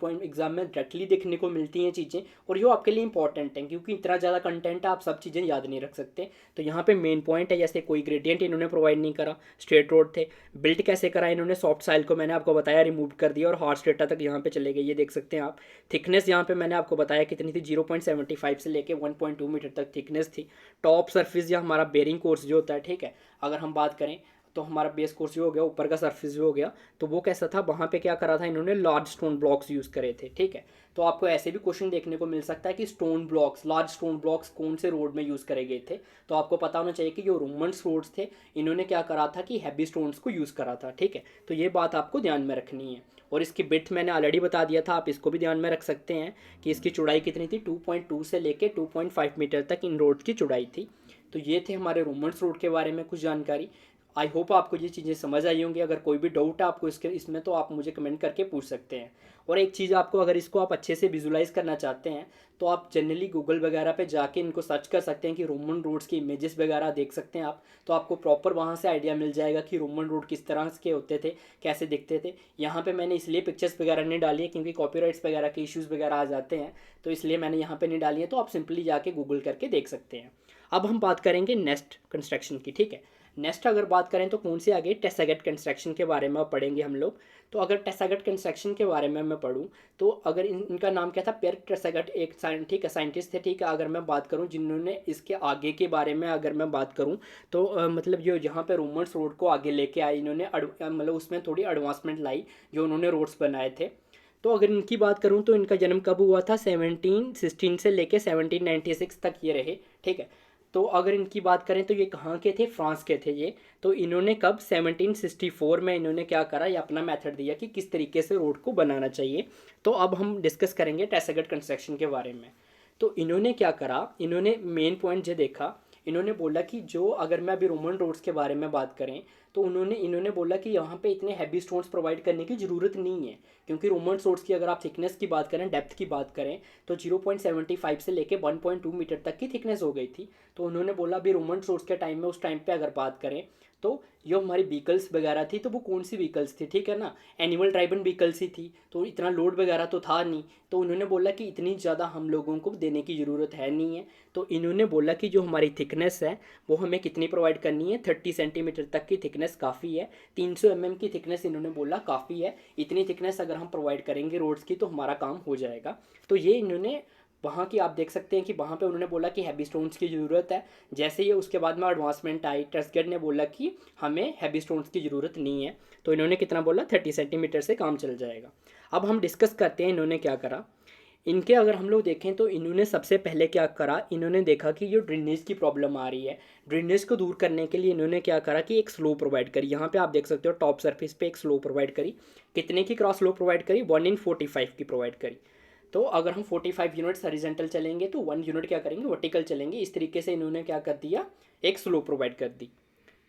में डायरेक्टली देखने को मिलती हैं चीज़ें, और जो आपके लिए इंपॉर्टेंट हैं, क्योंकि इतना ज़्यादा कंटेंट है आप सब चीज़ें याद नहीं रख सकते। तो यहाँ पे मेन पॉइंट है, जैसे कोई ग्रेडियंट इन्होंने प्रोवाइड नहीं करा, स्ट्रेट रोड थे, बिल्ट कैसे करा इन्होंने, सॉफ्ट साइल को मैंने आपको बताया रिमूव कर दिया और हॉट स्ट्रेटा तक यहाँ पे चले गए, ये देख सकते हैं आप। थिकनेस यहाँ पे मैंने आपको बताया कितनी थी, 0.75 से लेके 1.2 मीटर तक थिकनेस थी। टॉप सरफेस या हमारा बेरिंग कोर्स जो होता है, ठीक है, अगर हम बात करें तो हमारा बेस कोर्स जो हो गया, ऊपर का सरफेस जो हो गया, तो वो कैसा था, वहाँ पे क्या करा था इन्होंने, लार्ज स्टोन ब्लॉक्स यूज़ करे थे, ठीक है। तो आपको ऐसे भी क्वेश्चन देखने को मिल सकता है कि stone blocks, large stone blocks कौन से रोड में यूज़ करे गए थे। तो आपको पता होना चाहिए कि जो रोमन्स रोड्स थे, इन्होंने क्या करा था कि हैवी स्टोन्स को यूज़ करा था, ठीक है। तो ये बात आपको ध्यान में रखनी है। और इसकी बिड्थ मैंने ऑलरेडी बता दिया था, आप इसको भी ध्यान में रख सकते हैं कि इसकी चौड़ाई कितनी थी, 2.2 से लेके 2.5 मीटर तक इन रोड की चौड़ाई थी। तो ये थे हमारे रोमन्स रोड के बारे में कुछ जानकारी। आई होप आपको ये चीज़ें समझ आई होंगी। अगर कोई भी डाउट है आपको इसमें तो आप मुझे कमेंट करके पूछ सकते हैं। और एक चीज़ आपको, अगर इसको आप अच्छे से विजुलाइज करना चाहते हैं तो आप जनरली गूगल वगैरह पे जाके इनको सर्च कर सकते हैं कि रोमन रोड्स की इमेजेस वगैरह देख सकते हैं आप, तो आपको प्रॉपर वहाँ से आइडिया मिल जाएगा कि रोमन रोड किस तरह के होते थे, कैसे दिखते थे। यहाँ पे मैंने इसलिए पिक्चर्स वगैरह नहीं डाली है क्योंकि कॉपीराइट्स वगैरह के इश्यूज़ वगैरह आ जाते हैं, तो इसलिए मैंने यहाँ पर नहीं डाली है। तो आप सिंपली जाके गूगल करके देख सकते हैं। अब हम बात करेंगे नेक्स्ट कंस्ट्रक्शन की, ठीक है। नेक्स्ट अगर बात करें तो कौन सी आगे, टेसागेट कंस्ट्रक्शन के बारे में पढ़ेंगे हम लोग। तो अगर टेसागेट कंस्ट्रक्शन के बारे में मैं पढ़ूँ तो अगर इनका नाम क्या था, पियर टेसागेट, एक ठीक है साइंटिस्ट थे, ठीक है। अगर मैं बात करूँ जिन्होंने इसके आगे के बारे में अगर मैं बात करूँ तो मतलब जो यहाँ पे रोमन्स रोड को आगे लेके आए इन्होंने, मतलब उसमें थोड़ी एडवांसमेंट लाई जो उन्होंने रोड्स बनाए थे। तो अगर इनकी बात करूँ तो इनका जन्म कब हुआ था, 1716 से लेके 1796 तक ये रहे, ठीक है। तो अगर इनकी बात करें तो ये कहाँ के थे, फ्रांस के थे ये। तो इन्होंने कब, 1764 में इन्होंने क्या करा, ये अपना मेथड दिया कि किस तरीके से रोड को बनाना चाहिए। तो अब हम डिस्कस करेंगे टेसागेट कंस्ट्रक्शन के बारे में। तो इन्होंने क्या करा, इन्होंने मेन पॉइंट जो देखा, इन्होंने बोला कि जो अगर मैं अभी रोमन रोड्स के बारे में बात करें तो इन्होंने बोला कि यहाँ पे इतने हैवी स्टोन्स प्रोवाइड करने की ज़रूरत नहीं है, क्योंकि रोमन रोड्स की अगर आप थिकनेस की बात करें, डेप्थ की बात करें, तो 0.75 से लेके 1.2 मीटर तक की थिकनेस हो गई थी। तो उन्होंने बोला अभी रोमन रोड्स के टाइम में, उस टाइम पे अगर बात करें तो जो हमारी व्हीकल्स वगैरह थी तो वो कौन सी व्हीकल्स थी, ठीक है ना, एनिमल ड्राइवन व्हीकल्स ही थी, तो इतना लोड वगैरह तो था नहीं। तो उन्होंने बोला कि इतनी ज़्यादा हम लोगों को देने की ज़रूरत है नहीं है। तो इन्होंने बोला कि जो हमारी थिकनेस है वो हमें कितनी प्रोवाइड करनी है, 30 सेंटीमीटर तक की थिकनेस काफ़ी है, 300 की थिकनेस इन्होंने बोला काफ़ी है, इतनी थिकनेस अगर हम प्रोवाइड करेंगे रोड्स की तो हमारा काम हो जाएगा। तो ये इन्होंने वहाँ की आप देख सकते हैं कि वहाँ पे उन्होंने बोला कि हैवी स्टोन्स की ज़रूरत है। जैसे ही उसके बाद में एडवांसमेंट आई, ट्रस्टगेट ने बोला कि हमें हैवी स्टोन्स की ज़रूरत नहीं है, तो इन्होंने कितना बोला, 30 सेंटीमीटर से काम चल जाएगा। अब हम डिस्कस करते हैं इन्होंने क्या करा। इनके अगर हम लोग देखें तो इन्होंने सबसे पहले क्या करा, इन्होंने देखा कि जो ड्रेनेज की प्रॉब्लम आ रही है, ड्रेनेज को दूर करने के लिए इन्होंने क्या करा कि एक स्लो प्रोवाइड करी। यहाँ पे आप देख सकते हो टॉप सरफेस पे एक स्लो प्रोवाइड करी। कितने की क्रॉस स्लो प्रोवाइड करी, 1/45 की प्रोवाइड करी। तो अगर हम 45 यूनिट्स हॉरिजॉन्टल चलेंगे तो 1 यूनिट क्या करेंगे, वर्टिकल चलेंगे। इस तरीके से इन्होंने क्या कर दिया, एक स्लो प्रोवाइड कर दी,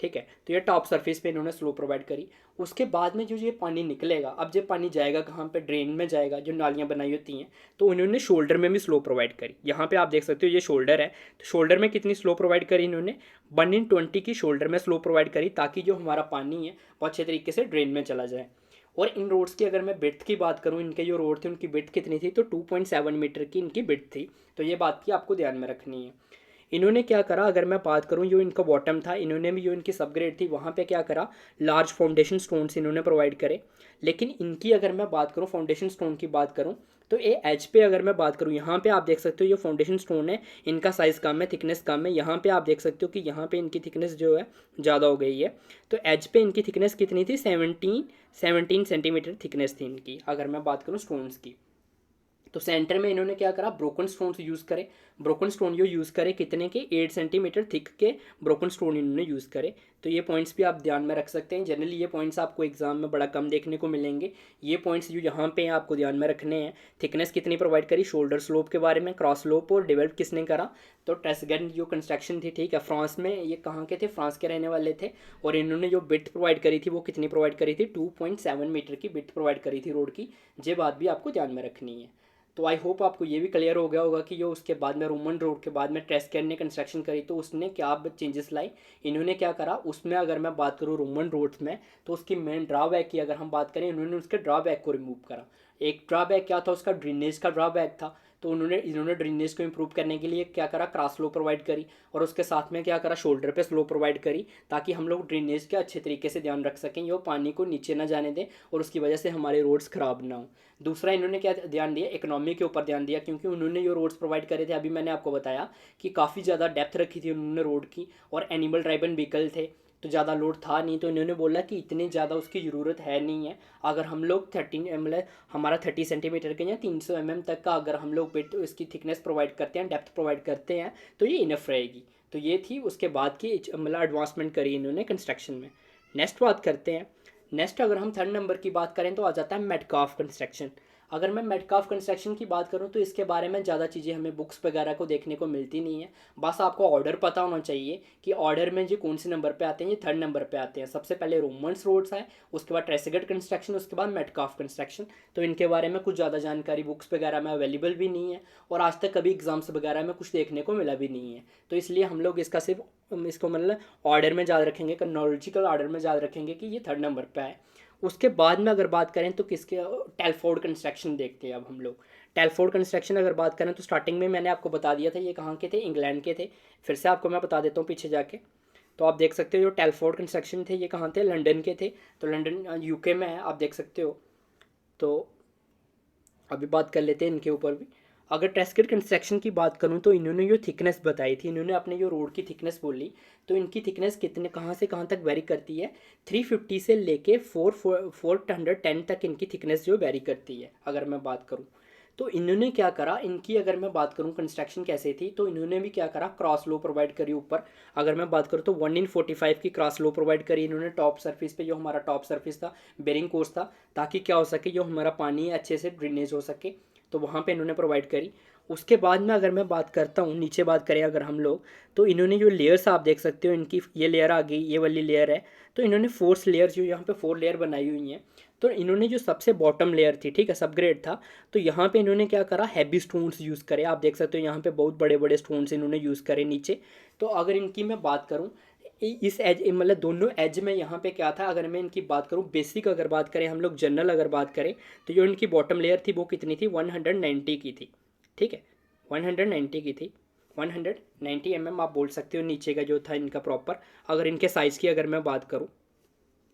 ठीक है। तो ये टॉप सरफेस पे इन्होंने स्लो प्रोवाइड करी। उसके बाद में जो ये पानी निकलेगा, अब ये पानी जाएगा कहाँ पे, ड्रेन में जाएगा, जो नालियाँ बनाई होती हैं। तो इन्होंने शोल्डर में भी स्लो प्रोवाइड करी। यहाँ पे आप देख सकते हो ये शोल्डर है, तो शोल्डर में कितनी स्लो प्रोवाइड करी इन्होंने, 1/20 की शोल्डर में स्लो प्रोवाइड करी, ताकि जो हमारा पानी है वो अच्छे तरीके से ड्रेन में चला जाए। और इन रोड्स की अगर मैं बिड्थ की बात करूँ, इनके जो रोड थे उनकी बिड्थ कितनी थी, तो 2.7 मीटर की इनकी बिड्थ थी। तो ये बात की आपको ध्यान में रखनी है। इन्होंने क्या करा, अगर मैं बात करूं जो इनका बॉटम था, इन्होंने भी जो इनकी सबग्रेड थी वहाँ पे क्या करा, लार्ज फाउंडेशन स्टोन्स इन्होंने प्रोवाइड करे। लेकिन इनकी अगर मैं बात करूं, फाउंडेशन स्टोन की बात करूं, तो ये एज पे अगर मैं बात करूं, यहाँ पे आप देख सकते हो ये फाउंडेशन स्टोन है, इनका साइज़ कम है, थिकनेस कम है। यहाँ पे आप देख सकते हो कि यहाँ पे इनकी थिकनेस जो है ज़्यादा हो गई है। तो एज पे इनकी थिकनेस कितनी थी, 17 सेंटीमीटर थिकनेस थी इनकी, अगर मैं बात करूँ स्टोन्स की। तो सेंटर में इन्होंने क्या करा, ब्रोकन स्टोन्स यूज़ करे। ब्रोकन स्टोन जो यूज़ करे कितने के, 8 सेंटीमीटर थिक के ब्रोकन स्टोन इन्होंने यूज़ करे। तो ये पॉइंट्स भी आप ध्यान में रख सकते हैं। जनरली ये पॉइंट्स आपको एग्जाम में बड़ा कम देखने को मिलेंगे। ये पॉइंट्स जो यहाँ पे आपको ध्यान में रखने हैं। थिकनेस कितनी प्रोवाइड करी, शोल्डर स्लोप के बारे में, क्रॉस स्लोप और डेवलप किसने करा, तो ट्रेसगन जो कंस्ट्रक्शन थी, ठीक है, फ्रांस में, ये कहाँ के थे, फ्रांस के रहने वाले थे। और इन्होंने जो बिट प्रोवाइड करी थी वो कितनी प्रोवाइड करी थी, 2.7 मीटर की बिट प्रोवाइड करी थी रोड की। ये बात भी आपको ध्यान में रखनी है। तो आई होप आपको ये भी क्लियर हो गया होगा कि जो उसके बाद में रोमन रोड के बाद में ट्रेसगेट ने कंस्ट्रक्शन करी तो उसने क्या चेंजेस लाई, इन्होंने क्या करा। उसमें अगर मैं बात करूँ रोमन रोड्स में, तो उसकी मेन ड्रॉबैक की अगर हम बात करें, इन्होंने उसके ड्रॉबैक को रिमूव करा। एक ड्रॉबैक क्या था, उसका ड्रेनेज का ड्रॉबैक था। तो इन्होंने ड्रेनेज को इम्प्रूव करने के लिए क्या करा, क्रॉस स्लो प्रोवाइड करी, और उसके साथ में क्या करा, शोल्डर पे स्लो प्रोवाइड करी, ताकि हम लोग ड्रेनेज का अच्छे तरीके से ध्यान रख सकें, ये पानी को नीचे ना जाने दें और उसकी वजह से हमारे रोड्स ख़राब ना हो। दूसरा इन्होंने क्या ध्यान दिया, इकोनॉमी के ऊपर ध्यान दिया, क्योंकि उन्होंने जो रोड्स प्रोवाइड करे थे, अभी मैंने आपको बताया कि काफ़ी ज़्यादा डेप्थ रखी थी उन्होंने रोड की, और एनिमल ड्राइवन व्हीकल थे तो ज़्यादा लोड था नहीं। तो इन्होंने बोला कि इतनी ज़्यादा उसकी ज़रूरत है नहीं है। अगर हम लोग 13 मतलब हमारा 30 सेंटीमीटर के या 300 तक का अगर हम लोग बिट इसकी थिकनेस प्रोवाइड करते हैं, डेप्थ प्रोवाइड करते हैं, तो ये इनफ रहेगी। तो ये थी उसके बाद की मतलब एडवांसमेंट करी इन्होंने कंस्ट्रक्शन में। नेक्स्ट बात करते हैं। नेक्स्ट अगर हम थर्ड नंबर की बात करें तो आ जाता है मेटकाफ कंस्ट्रक्शन। अगर मैं मेटकाफ कंस्ट्रक्शन की बात करूं तो इसके बारे में ज़्यादा चीज़ें हमें बुक्स वगैरह को देखने को मिलती नहीं है। बस आपको ऑर्डर पता होना चाहिए कि ऑर्डर में जो कौन से नंबर पे आते हैं, ये थर्ड नंबर पे आते हैं। सबसे पहले रोमन्स रोड्स है, उसके बाद ट्रेसगेट कंस्ट्रक्शन, उसके बाद मेटकाफ कंस्ट्रक्शन। तो इनके बारे में कुछ ज़्यादा जानकारी बुक्स वगैरह में अवेलेबल भी नहीं है, और आज तक कभी एग्जाम्स वगैरह में कुछ देखने को मिला भी नहीं है। तो इसलिए हम लोग इसका सिर्फ इसको मतलब ऑर्डर में याद रखेंगे, क्रोनोलॉजिकल ऑर्डर में याद रखेंगे कि ये थर्ड नंबर पे है। उसके बाद में अगर बात करें तो किसके, टेलफोर्ड कंस्ट्रक्शन देखते हैं अब हम लोग। टेलफोर्ड कंस्ट्रक्शन अगर बात करें तो स्टार्टिंग में मैंने आपको बता दिया था ये कहाँ के थे, इंग्लैंड के थे। फिर से आपको मैं बता देता हूँ पीछे जाके। तो आप देख सकते हो जो टेलफोर्ड कंस्ट्रक्शन थे ये कहाँ थे, लंदन के थे। तो लंदन यूके में है, आप देख सकते हो। तो अभी बात कर लेते हैं इनके ऊपर भी। अगर ट्रेसगेट कंस्ट्रक्शन की बात करूं तो इन्होंने जो थिकनेस बताई थी, इन्होंने अपने जो रोड की थिकनेस बोली, तो इनकी थिकनेस कितने कहाँ से कहाँ तक वेरी करती है, 350 से लेके 410 तक इनकी थिकनेस जो वेरी करती है अगर मैं बात करूं। तो इन्होंने क्या करा, इनकी अगर मैं बात करूं कंस्ट्रक्शन कैसे थी, तो इन्होंने भी क्या करा, क्रॉस लो प्रोवाइड करी ऊपर। अगर मैं बात करूं तो 1/45 की क्रॉस लो प्रोवाइड करी इन्होंने टॉप सरफेस पे, जो हमारा टॉप सरफेस था, बेरिंग कोर्स था, ताकि क्या हो सके, जो हमारा पानी है अच्छे से ड्रेनेज हो सके। तो वहाँ पे इन्होंने प्रोवाइड करी। उसके बाद में अगर मैं बात करता हूँ, नीचे बात करें अगर हम लोग, तो इन्होंने जो लेयर्स आप देख सकते हो, इनकी ये लेयर आ गई, ये वाली लेयर है, तो इन्होंने 4 लेयर जो यहाँ पे 4 लेयर बनाई हुई हैं। तो इन्होंने जो सबसे बॉटम लेयर थी, ठीक है, सबग्रेड था, तो यहाँ पे इन्होंने क्या करा, हैवी स्टोन्स यूज़ करे। आप देख सकते हो यहाँ पे बहुत बड़े बड़े स्टोन्स इन्होंने यूज़ करे नीचे। तो अगर इनकी मैं बात करूँ, इस एज मतलब दोनों एज में यहाँ पे क्या था, अगर मैं इनकी बात करूँ बेसिक, अगर बात करें हम लोग जनरल अगर बात करें, तो जो इनकी बॉटम लेयर थी वो कितनी थी, 190 की थी, ठीक है, 190 की थी, 190 आप बोल सकते हो नीचे का जो था इनका प्रॉपर। अगर इनके साइज़ की अगर मैं बात करूँ,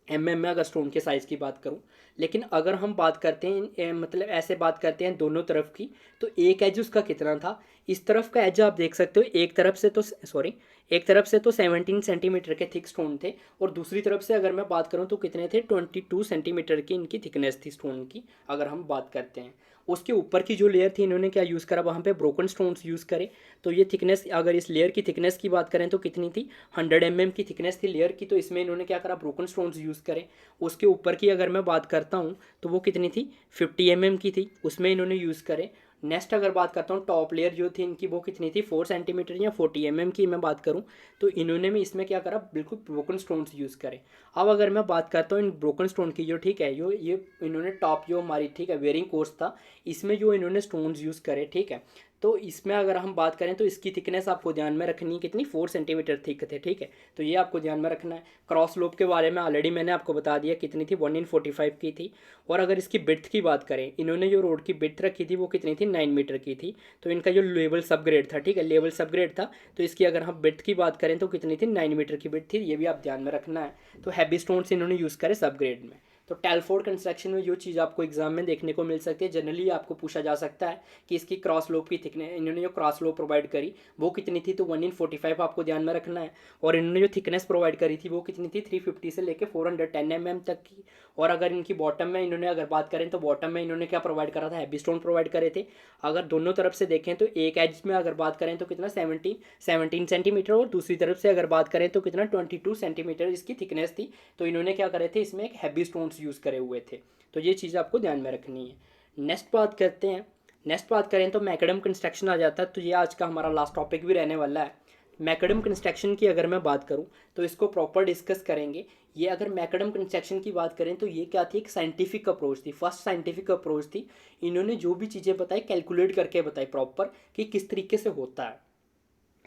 में अगर स्टोन के साइज़ की बात करूं, लेकिन अगर हम बात करते हैं मतलब ऐसे बात करते हैं दोनों तरफ की, तो एक एज उसका कितना था, इस तरफ का एज आप देख सकते हो, एक तरफ से तो सॉरी, एक तरफ से तो 17 सेंटीमीटर के थिक स्टोन थे, और दूसरी तरफ से अगर मैं बात करूं तो कितने थे, 22 सेंटीमीटर की इनकी थिकनेस थी स्टोन की, अगर हम बात करते हैं। उसके ऊपर की जो लेयर थी इन्होंने क्या यूज़ करा, वहाँ पे ब्रोकन स्टोन्स यूज़ करे। तो ये थिकनेस, अगर इस लेयर की थिकनेस की बात करें तो कितनी थी, 100 की थिकनेस थी लेयर की, तो इसमें इन्होंने क्या करा, ब्रोकन स्टोन्स यूज़ करे। उसके ऊपर की अगर मैं बात करता हूँ तो वो कितनी थी, 50 की थी, उसमें इन्होंने यूज़ करे। नेक्स्ट अगर बात करता हूँ, टॉप लेयर जो थी इनकी वो कितनी थी, 4 सेंटीमीटर या 40 की मैं बात करूँ, तो इन्होंने भी इसमें क्या करा, बिल्कुल ब्रोकन स्टोन्स यूज़ करे। अब अगर मैं बात करता हूँ इन ब्रोकन स्टोन की, जो ठीक है, जो ये इन्होंने टॉप जो हमारी, ठीक है, वेयरिंग कोर्स था, इसमें जो इन्होंने स्टोन्स यूज़ करे, ठीक है, तो इसमें अगर हम बात करें तो इसकी थिकनेस आपको ध्यान में रखनी है, कितनी, 4 सेंटीमीटर थिक थे, ठीक है, तो ये आपको ध्यान में रखना है। क्रॉस लोब के बारे में ऑलरेडी मैंने आपको बता दिया कितनी थी, 1/45 की थी। और अगर इसकी बिड्थ की बात करें, इन्होंने जो रोड की बिड्थ रखी थी वो कितनी थी, 9 मीटर की थी। तो इनका जो लेवल सबग्रेड था, ठीक है, लेवल सबग्रेड था, तो इसकी अगर हम बिड्थ की बात करें तो कितनी थी, 9 मीटर की बिड्थ थी, ये भी आप ध्यान में रखना है। तो हैवी स्टोन्स इन्होंने यूज़ करे सबग्रेड में। तो टेलफोर्ड कंस्ट्रक्शन में जो चीज़ आपको एग्जाम में देखने को मिल सकती है, जनरली आपको पूछा जा सकता है कि इसकी क्रॉस लोब की थिकनेस, इन्होंने जो क्रॉस लोब प्रोवाइड करी वो कितनी थी, तो 1/45 आपको ध्यान में रखना है। और इन्होंने जो थिकनेस प्रोवाइड करी थी वो कितनी थी, 350 से लेकर 410 तक की। और अगर इनकी बॉटम में इन्होंने अगर बात करें तो बॉटम में इन्होंने क्या प्रोवाइड करा था, हैवी स्टोन प्रोवाइड करे थे। अगर दोनों तरफ से देखें तो एक एज में अगर बात करें तो कितना, 17 सेंटीमीटर, और दूसरी तरफ से अगर बात करें तो कितना, 22 सेंटीमीटर इसकी थिकनेस थी। तो इन्होंने क्या करे थे, इसमें एक हैवी स्टोन्स यूज़ करे हुए थे। तो ये चीज़ आपको ध्यान में रखनी है। नेक्स्ट बात करते हैं, नेक्स्ट बात करें तो मैकडम कंस्ट्रक्शन आ जाता है। तो ये आज का हमारा लास्ट टॉपिक भी रहने वाला है। मैकडम कंस्ट्रक्शन की अगर मैं बात करूं तो इसको प्रॉपर डिस्कस करेंगे। ये अगर मैकडम कंस्ट्रक्शन की बात करें तो ये क्या थी, एक साइंटिफिक अप्रोच थी, फर्स्ट साइंटिफिक अप्रोच थी। इन्होंने जो भी चीज़ें बताई कैलकुलेट करके बताई प्रॉपर कि किस तरीके से होता है।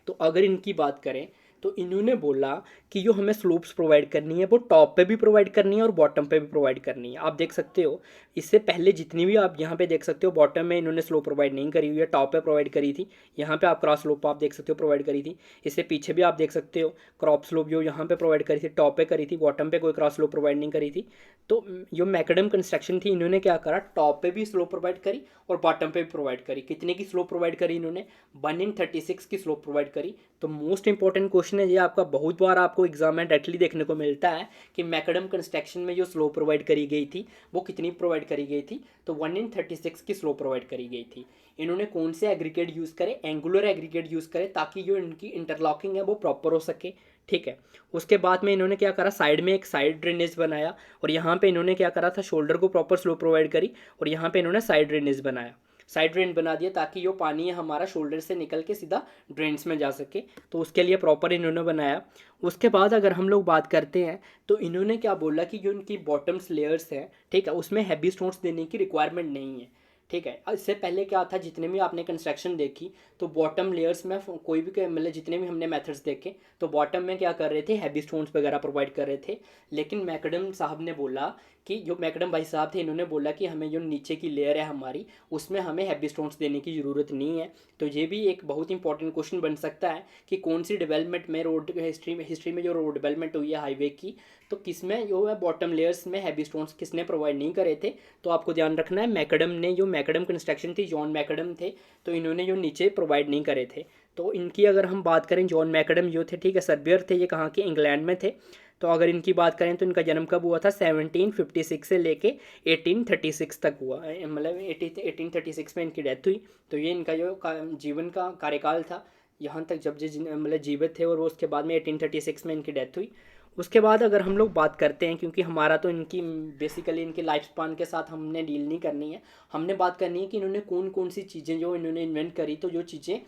तो अगर इनकी बात करें तो इन्होंने बोला कि जो हमें स्लोप्स प्रोवाइड करनी है वो टॉप पे भी प्रोवाइड करनी है और बॉटम पे भी प्रोवाइड करनी है। आप देख सकते हो इससे पहले जितनी भी आप यहाँ पे देख सकते हो, बॉटम में इन्होंने स्लोप प्रोवाइड नहीं करी हुई है, टॉप पे प्रोवाइड करी थी। यहाँ पे आप क्रॉस स्लोप आप देख सकते हो प्रोवाइड करी थी। इससे पीछे भी आप देख सकते हो क्रॉप स्लोप जो यहाँ पे प्रोवाइड करी थी, टॉप पे करी थी, बॉटम पे कोई क्रॉस स्लोप प्रोवाइड नहीं करी थी। तो जो मैकडम कंस्ट्रक्शन थी, इन्होंने क्या करा, टॉप पे भी स्लोप प्रोवाइड करी और बॉटम पे भी प्रोवाइड करी। कितने की स्लोप प्रोवाइड करी इन्होंने, 1/36 की स्लोप प्रोवाइड करी। तो मोस्ट इंपॉर्टेंट क्वेश्चन है ये आपका, बहुत बार आपको एग्जाम में डायरेक्टली देखने को मिलता है कि मैकडम कंस्ट्रक्शन में जो स्लोप प्रोवाइड करी गई थी वो कितनी प्रोवाइड करी गई थी, तो 1/36 की स्लोप प्रोवाइड करी गई थी। इन्होंने कौन से एग्रीगेट यूज़ करे, एंगुलर एग्रीगेट यूज़ करे, ताकि जो इनकी इंटरलॉकिंग है वो प्रॉपर हो सके, ठीक है। उसके बाद में इन्होंने क्या करा, साइड में एक साइड ड्रेनेज बनाया, और यहाँ पे इन्होंने क्या करा था, शोल्डर को प्रॉपर स्लोप प्रोवाइड करी, और यहाँ पे इन्होंने साइड ड्रेनेज बनाया, साइड ड्रेन बना दिया, ताकि जो पानी है हमारा शोल्डर से निकल के सीधा ड्रेन्स में जा सके। तो उसके लिए प्रॉपर इन्होंने बनाया। उसके बाद अगर हम लोग बात करते हैं तो इन्होंने क्या बोला कि जो इनकी बॉटम्स लेयर्स हैं, ठीक है, उसमें हैवी स्टोन्स देने की रिक्वायरमेंट नहीं है, ठीक है। इससे पहले क्या था, जितने भी आपने कंस्ट्रक्शन देखी तो बॉटम लेयर्स में कोई भी मतलब जितने भी हमने मेथड्स देखे तो बॉटम में क्या कर रहे थे, हैवी स्टोन्स वगैरह प्रोवाइड कर रहे थे। लेकिन मैकडम साहब ने बोला कि जो मैकडम भाई साहब थे, इन्होंने बोला कि हमें जो नीचे की लेयर है हमारी, उसमें हमें हैवी स्टोन्स देने की ज़रूरत नहीं है। तो ये भी एक बहुत इंपॉर्टेंट क्वेश्चन बन सकता है कि कौन सी डेवलपमेंट में रोड हिस्ट्री में जो रोड डेवलपमेंट हुई है हाईवे की, तो किसमें जो है बॉटम लेयर्स में हैवी स्टोन्स किसने प्रोवाइड नहीं करे थे। तो आपको ध्यान रखना है, मैकडम ने, जो मैकडम कंस्ट्रक्शन थी, जॉन मैकडम थे, तो इन्होंने जो नीचे प्रोवाइड नहीं करे थे। तो इनकी अगर हम बात करें, जॉन मैकडम जो थे, ठीक है, सर्वेयर थे, ये कहाँ के, इंग्लैंड में थे। तो अगर इनकी बात करें तो इनका जन्म कब हुआ था, 1756 से लेके 1836 तक हुआ, मतलब 1836 में इनकी डेथ हुई। तो ये इनका जो जीवन का कार्यकाल था यहाँ तक, जब मतलब जीवित थे, और वो उसके बाद में 1836 में इनकी डेथ हुई। उसके बाद अगर हम लोग बात करते हैं, क्योंकि हमारा तो इनकी बेसिकली इनकी लाइफ स्पान के साथ हमने डील नहीं करनी है, हमने बात करनी है कि इन्होंने कौन कौन सी चीज़ें जो इन्होंने इन्वेंट करी, तो जो चीज़ें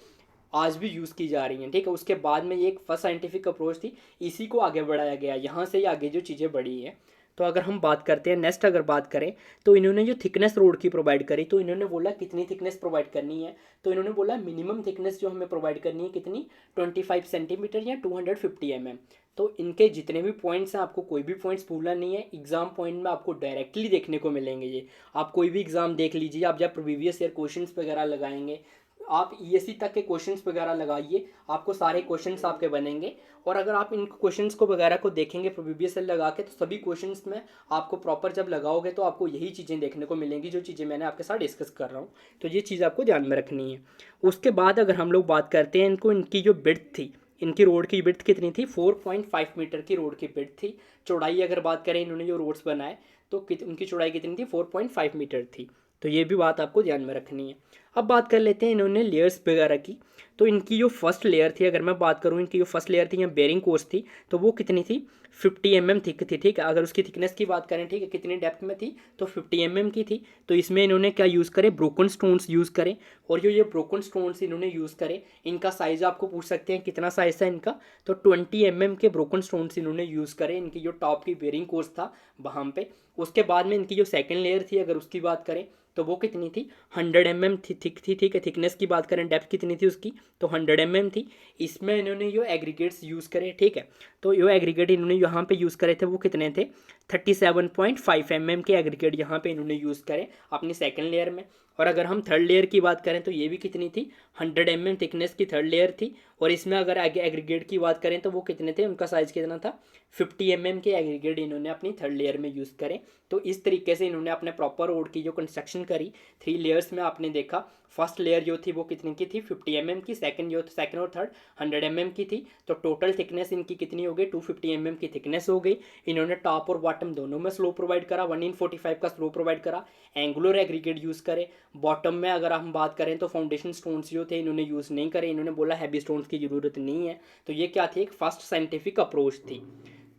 आज भी यूज़ की जा रही हैं, ठीक है। उसके बाद में ये एक फर्स्ट साइंटिफिक अप्रोच थी, इसी को आगे बढ़ाया गया, यहाँ से ही आगे जो चीज़ें बढ़ी हैं। तो अगर हम बात करते हैं नेक्स्ट, अगर बात करें तो इन्होंने जो थिकनेस रोड की प्रोवाइड करी, तो इन्होंने बोला कितनी थिकनेस प्रोवाइड करनी है, तो इन्होंने बोला मिनिमम थिकनेस जो हमें प्रोवाइड करनी है कितनी, 25 सेंटीमीटर या 250 mm। तो इनके जितने भी पॉइंट्स हैं, आपको कोई भी पॉइंट्स भूलना नहीं है, एग्जाम पॉइंट में आपको डायरेक्टली देखने को मिलेंगे ये। आप कोई भी एग्जाम देख लीजिए, आप जब प्रीवियस ईयर क्वेश्चंस वगैरह लगाएंगे, आप ईएससी तक के क्वेश्चंस वगैरह लगाइए, आपको सारे क्वेश्चंस आपके बनेंगे। और अगर आप इन क्वेश्चंस को वगैरह को देखेंगे प्रीवियस ईयर लगा के, तो सभी क्वेश्चंस में आपको प्रॉपर जब लगाओगे तो आपको यही चीज़ें देखने को मिलेंगी जो चीज़ें मैंने आपके साथ डिस्कस कर रहा हूँ। तो ये चीज़ आपको ध्यान में रखनी है। उसके बाद अगर हम लोग बात करते हैं इनको, इनकी जो बिड्थ थी, इनकी रोड की बिड्थ कितनी थी, 4.5 मीटर की रोड की बिड्थ थी। चौड़ाई अगर बात करें, इन्होंने जो रोड्स बनाए तो उनकी चौड़ाई कितनी थी, 4.5 मीटर थी। तो ये भी बात आपको ध्यान में रखनी है। अब बात कर लेते हैं इन्होंने लेयर्स वगैरह की। तो इनकी जो फर्स्ट लेयर थी, अगर मैं बात करूँ, इनकी जो फर्स्ट लेयर थी या बेरिंग कोर्स थी, तो वो कितनी थी, 50 mm थिक थी, ठीक है। अगर उसकी थिकनेस की बात करें, ठीक है, कितनी डेप्थ में थी, तो 50 mm की थी। तो इसमें इन्होंने क्या यूज़ करे, ब्रोकन स्टोन्स यूज़ करें। और जो ये ब्रोकन स्टोन्स इन्होंने यूज़ करे, इनका साइज़ आपको पूछ सकते हैं कितना साइज़ था इनका, तो 20 mm के ब्रोकन स्टोन्स इन्होंने यूज़ करे, इनकी जो टॉप की बेरिंग कोर्स था वहाँ पे। उसके बाद में इनकी जो सेकेंड लेयर थी, अगर उसकी बात करें, तो वो कितनी थी, 100 mm थी, थिक थी, ठीक है। थिकनेस की बात करें, डेप्थ कितनी थी उसकी, तो 100 mm थी। इसमें इन्होंने जो एग्रीगेट्स यूज़ करे, ठीक है, तो जो एग्रीगेट इन्होंने यहाँ पे यूज़ करे थे वो कितने थे, 37.5 mm के एग्रीगेट यहाँ पे इन्होंने यूज़ करे अपनी सेकेंड लेयर में। और अगर हम थर्ड लेयर की बात करें, तो ये भी कितनी थी, 100 mm थिकनेस की थर्ड लेयर थी। और इसमें अगर एग्रीगेट की बात करें, तो वो कितने थे, उनका साइज़ कितना था, 50 mm के एग्रीगेट इन्होंने अपनी थर्ड लेयर में यूज़ करें। तो इस तरीके से इन्होंने अपने प्रॉपर रोड की जो कंस्ट्रक्शन करी, 3 लेयर्स में आपने देखा। फर्स्ट लेयर जो थी वो कितने की थी, 50 mm की। सेकंड और थर्ड 100 mm की थी। तो टोटल थिकनेस इनकी कितनी हो गई, 250 mm की थिकनेस हो गई। इन्होंने टॉप और बॉटम दोनों में स्लो प्रोवाइड करा, 1/45 का स्लो प्रोवाइड करा। एंगुलर एग्रीगेट यूज़ करे। बॉटम में अगर हम बात करें, तो फाउंडेशन स्टोन्स जो थे इन्होंने यूज़ नहीं करे, इन्होंने बोला हैवी स्टोन्स की ज़रूरत नहीं है। तो ये क्या थी, एक फर्स्ट साइंटिफिक अप्रोच थी।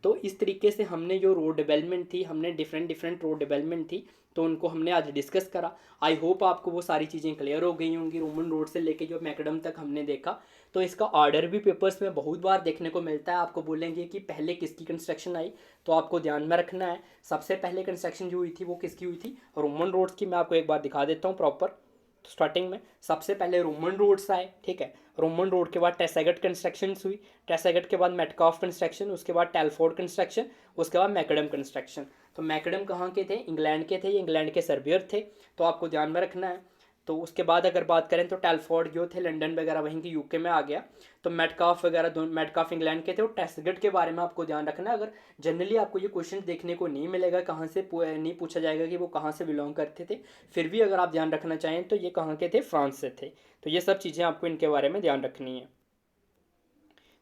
तो इस तरीके से हमने जो रोड डेवलपमेंट थी, हमने डिफरेंट रोड डेवलपमेंट थी, तो उनको हमने आज डिस्कस करा। आई होप आपको वो सारी चीज़ें क्लियर हो गई होंगी। रोमन रोड से लेके जो मैकडम तक हमने देखा, तो इसका ऑर्डर भी पेपर्स में बहुत बार देखने को मिलता है। आपको बोलेंगे कि पहले किसकी कंस्ट्रक्शन आई, तो आपको ध्यान में रखना है सबसे पहले कंस्ट्रक्शन जो हुई थी वो किसकी हुई थी, रोमन रोड्स की। मैं आपको एक बार दिखा देता हूँ प्रॉपर। तो स्टार्टिंग में सबसे पहले रोमन रोड्स आए, ठीक है। रोमन रोड के बाद टेसागट कंस्ट्रक्शन हुई, टेसागट के बाद मेटकाफ कंस्ट्रक्शन, उसके बाद टेलफोर्ड कंस्ट्रक्शन, उसके बाद मैकडम कंस्ट्रक्शन। तो मैकडम कहाँ के थे, इंग्लैंड के थे, ये इंग्लैंड के सर्वेयर थे, तो आपको ध्यान में रखना है। तो उसके बाद अगर बात करें, तो टेलफोर्ड जो थे लंदन वगैरह वहीं की यूके में आ गया। तो मेटकाफ वगैरह मेटकाफ इंग्लैंड के थे। और टेसागट के बारे में आपको ध्यान रखना है, अगर जनरली आपको ये क्वेश्चन देखने को नहीं मिलेगा, कहाँ से नहीं पूछा जाएगा कि वो कहाँ से बिलोंग करते थे, फिर भी अगर आप ध्यान रखना चाहें तो ये कहाँ के थे, फ्रांस से थे। तो ये सब चीज़ें आपको इनके बारे में ध्यान रखनी है।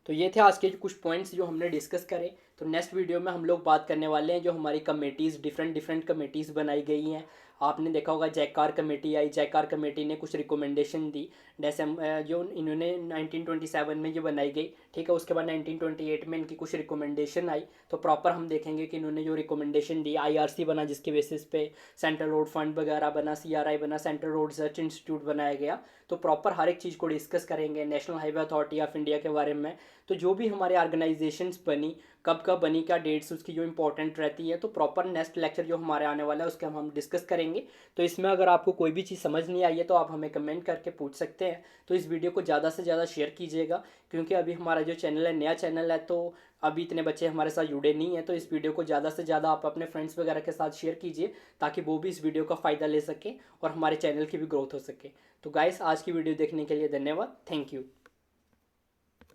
तो ये थे आज के कुछ पॉइंट्स जो हमने डिस्कस करे। तो नेक्स्ट वीडियो में हम लोग बात करने वाले हैं जो हमारी कमेटीज़, डिफरेंट कमेटीज़ बनाई गई हैं। आपने देखा होगा जैकार कमेटी आई, जैकार कमेटी ने कुछ रिकमेंडेशन दी, जैसे जो इन्होंने 1927 में ये बनाई गई, ठीक है। उसके बाद 1928 में इनकी कुछ रिकमेंडेशन आई। तो प्रॉपर हम देखेंगे कि इन्होंने जो रिकमेंडेशन दी, आईआरसी बना जिसके बेसिस पे सेंट्रल रोड फंड वगैरह बना, सीआरआई बना, सेंट्रल रोड रिसर्च इंस्टीट्यूट बनाया गया। तो प्रॉपर हर एक चीज़ को डिस्कस करेंगे, national highway authority of India के बारे में। तो जो भी हमारे ऑर्गेनाइजेशंस बनी, कब कब बनी, क्या डेट्स उसकी जो इंपॉर्टेंट रहती है, तो प्रॉपर नेक्स्ट लेक्चर जो हमारे आने वाला है उसके हम डिस्कस करेंगे। तो इसमें अगर आपको कोई भी चीज़ समझ नहीं आई है तो आप हमें कमेंट करके पूछ सकते हैं। तो इस वीडियो को ज़्यादा से ज़्यादा शेयर कीजिएगा, क्योंकि अभी हमारा जो चैनल है नया चैनल है, तो अभी इतने बच्चे हमारे साथ जुड़े नहीं हैं। तो इस वीडियो को ज़्यादा से ज़्यादा आप अपने फ्रेंड्स वगैरह के साथ शेयर कीजिए, ताकि वो भी इस वीडियो का फ़ायदा ले सके और हमारे चैनल की भी ग्रोथ हो सके। तो गाइस, आज की वीडियो देखने के लिए धन्यवाद। Thank you.